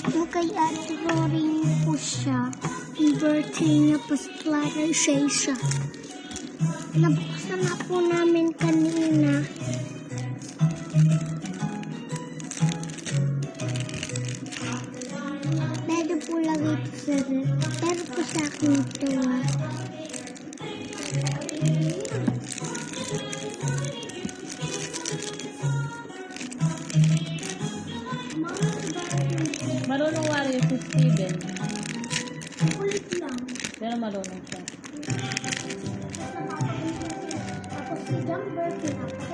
Kay Ate Rory po siya. Yung birthday niya po sa Clarissa. Nabuksan na po namin kanina. Pwede po lagay ito sa ref. Pero po sa akin ito Marunong wari si Steven. Kulit lang. Pero marunong siya. Tapos si Jam birthday na ako.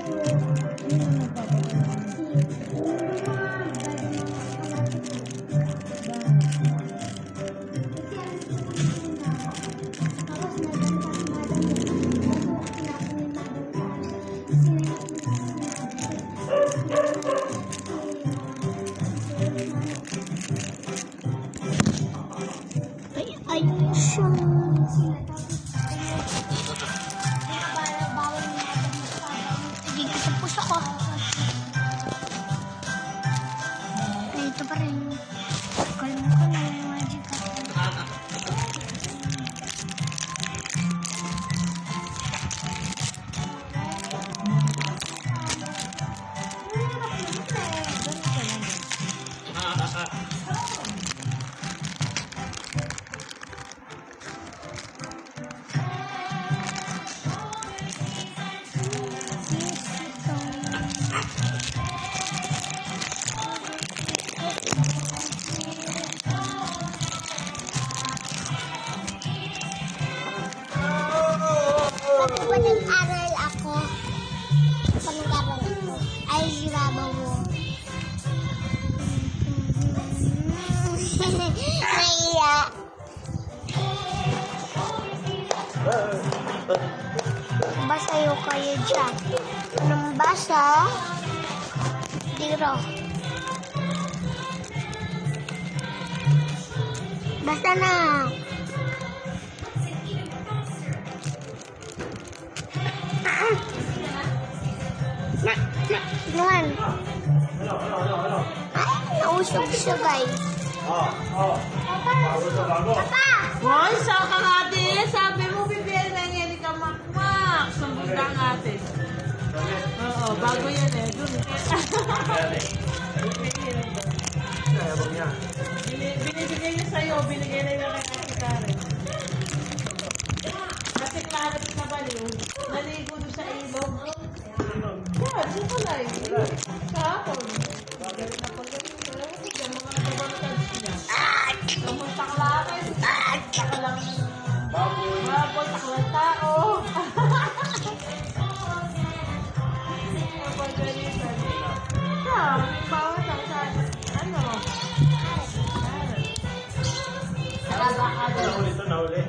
Ano nagpapagawa? Ay, siya. Hindi ko sa puso ko. Ito pa rin. Kalma ko na yung magic. Nag-aral ako. Nag-aral ako. Ay, siraba mo. Naiya. Basayo kayo dyan. Anong basa? Tiro. Basta na. Nuan. Ay, nausog siya, guys. Papa! Hoy, saan ka nga ate? Sabi mo, bibigyan na yan ni Kamakmak. Sambog ka nga ate. Oo, bago yan eh. Doon. Binibigay niya sa'yo, binigay na niya kay Ate Karen. Kasi lahat na baliw. Naligo doon sa ilog. Yeah, doon pala eh. Kahapon. Pagalit na pagalit. Wala mo siya, mga nagbabatans niya. Kamang taklakin. Taklang baboy, taklang tao. Pagalitan. Yeah, bawat ang sana. Ano? Nahuli.